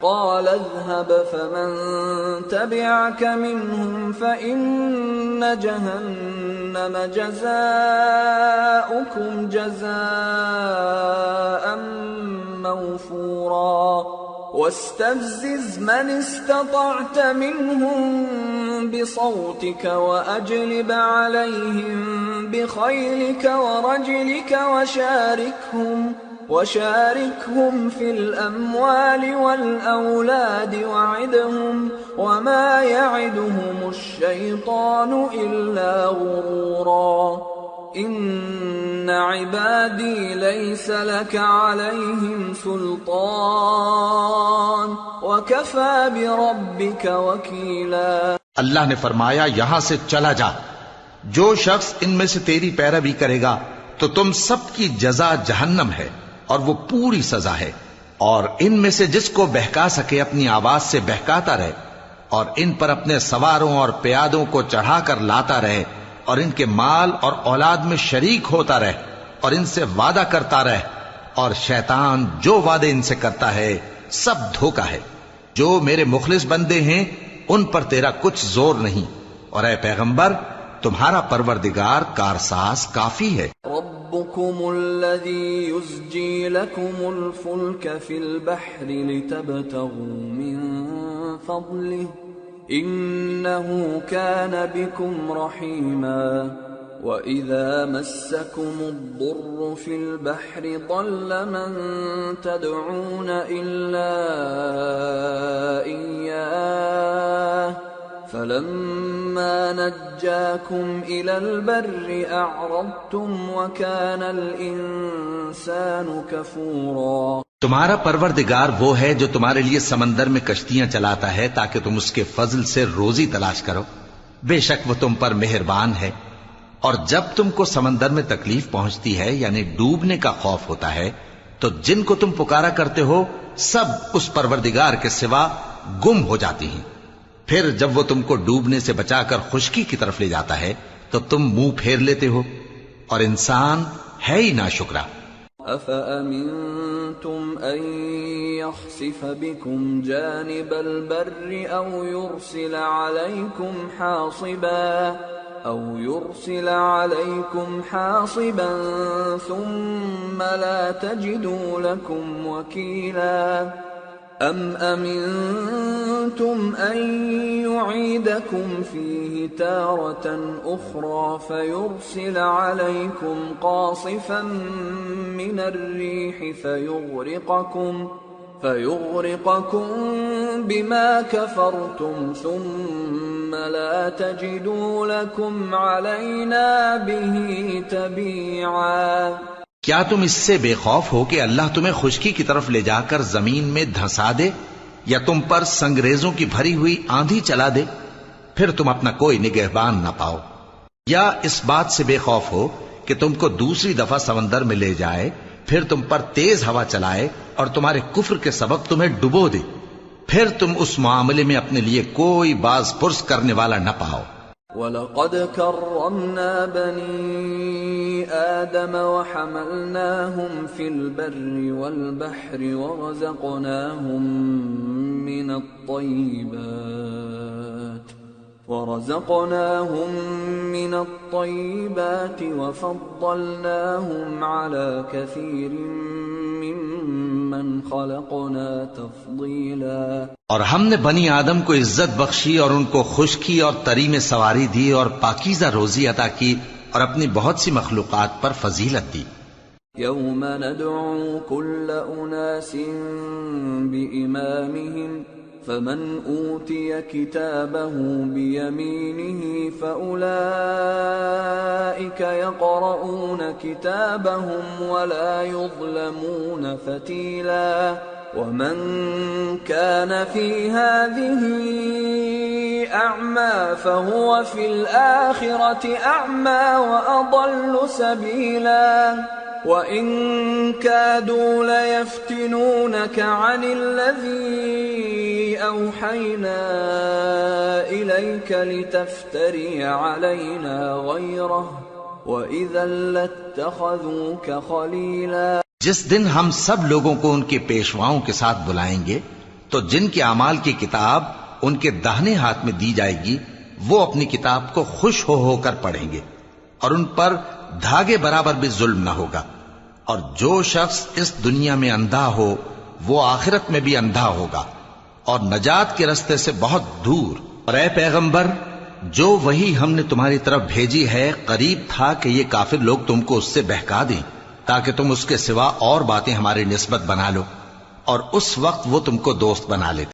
قال اذهب فمن تبعك منهم فإن جهنم جزاؤكم جزاء موفورا واستفزز من استطعت منهم بصوتك وأجلب عليهم بخيلك ورجلك وشاركهم في الأموال والأولاد وعدهم وما يعدهم الشيطان إلا غرورا إن عبادي ليس لك عليهم سلطان وكفى بربك وكيلا۔ اللہ نے فرمایا یہاں سے چلا جا، جو شخص ان میں سے تیری پیروی کرے گا تو تم سب کی جزا جہنم ہے اور وہ پوری سزا ہے، اور ان میں سے جس کو بہکا سکے اپنی آواز سے بہکاتا رہے، اور ان پر اپنے سواروں اور پیادوں کو چڑھا کر لاتا رہے، اور ان کے مال اور اولاد میں شریک ہوتا رہے، اور ان سے وعدہ کرتا رہے، اور شیطان جو وعدے ان سے کرتا ہے سب دھوکا ہے۔ جو میرے مخلص بندے ہیں ان پر تیرا کچھ زور نہیں، اور اے پیغمبر تمہارا پروردگار کارساز کافی ہے۔ ربكم الذي يزجي لكم الفلك في البحر لتبتغوا من فضله إنه كان بكم رحيما وإذا مسكم الضر في البحر ضل من تدعون إلا إياه فلما نجاكم إلى البر أعرضتم وكان الإنسان كفورا۔ تمہارا پروردگار وہ ہے جو تمہارے لیے سمندر میں کشتیاں چلاتا ہے تاکہ تم اس کے فضل سے روزی تلاش کرو، بے شک وہ تم پر مہربان ہے۔ اور جب تم کو سمندر میں تکلیف پہنچتی ہے یعنی ڈوبنے کا خوف ہوتا ہے تو جن کو تم پکارا کرتے ہو سب اس پروردگار کے سوا گم ہو جاتی ہیں، پھر جب وہ تم کو ڈوبنے سے بچا کر خشکی کی طرف لے جاتا ہے تو تم منہ پھیر لیتے ہو، اور انسان ہے ہی ناشکرا۔ أَفَأَمِنْتُمْ أَنْ يَخْسِفَ بِكُمْ جَانِبَ الْبَرِّ أَوْ يُرْسِلَ عَلَيْكُمْ حَاصِبًا ثُمَّ لَا تَجِدُوا لَكُمْ وَكِيلًا أَمْ أَمِنْتُمْ أَنْ يُعِيدَكُمْ فِيهِ تَارَةً أُخْرَى فَيُرْسِلَ عَلَيْكُمْ قَاصِفًا مِنَ الرِّيحِ فَيُغْرِقَكُمْ بِمَا كَفَرْتُمْ ثُمَّ لَا تَجِدُوا لَكُمْ عَلَيْنَا بِهِ تَبِيعًا۔ کیا تم اس سے بے خوف ہو کہ اللہ تمہیں خشکی کی طرف لے جا کر زمین میں دھنسا دے، یا تم پر سنگریزوں کی بھری ہوئی آندھی چلا دے، پھر تم اپنا کوئی نگہبان نہ پاؤ؟ یا اس بات سے بے خوف ہو کہ تم کو دوسری دفعہ سمندر میں لے جائے، پھر تم پر تیز ہوا چلائے اور تمہارے کفر کے سبب تمہیں ڈبو دے، پھر تم اس معاملے میں اپنے لیے کوئی باز پرس کرنے والا نہ پاؤ۔ وَلَقَدْ كَرَّمْنَا بَنِي آدَمَ وَحَمَلْنَاهُمْ فِي الْبَرِّ وَالْبَحْرِ ورزقناهم من الطيبات وفضلناهم على كثير ممن خلقنا تفضيلا۔ اور ہم نے بنی آدم کو عزت بخشی اور ان کو خشکی اور تری میں سواری دی اور پاکیزہ روزی عطا کی اور اپنی بہت سی مخلوقات پر فضیلت دی۔ يوم ندعو كل أناس بإمامهم فمن أوتي كتابه بيمينه فأولئك يقرؤون كتابهم ولا يظلمون فتيلا ومن كان في هذه أعمى فهو في الآخرة أعمى وأضل سبيلا وَإِن كَادُوا لَيَفْتِنُونَكَ عَنِ الَّذِي أَوْحَيْنَا إِلَيْكَ لِتَفْتَرِيَ عَلَيْنَا غَيْرَهُ وَإِذًا لَاتَّخَذُوكَ خَلِيلًا۔ جس دن ہم سب لوگوں کو ان کے پیشواؤں کے ساتھ بلائیں گے تو جن کے اعمال کی کتاب ان کے داہنے ہاتھ میں دی جائے گی وہ اپنی کتاب کو خوش ہو کر پڑھیں گے اور ان پر دھاگے برابر بھی ظلم نہ ہوگا، اور جو شخص اس دنیا میں اندھا ہو وہ آخرت میں بھی اندھا ہوگا اور نجات کے رستے سے بہت دور۔ اور اے پیغمبر، جو وہی ہم نے تمہاری طرف بھیجی ہے قریب تھا کہ یہ کافر لوگ تم کو اس سے بہکا دیں تاکہ تم اس کے سوا اور باتیں ہماری نسبت بنا لو، اور اس وقت وہ تم کو دوست بنا لیتے۔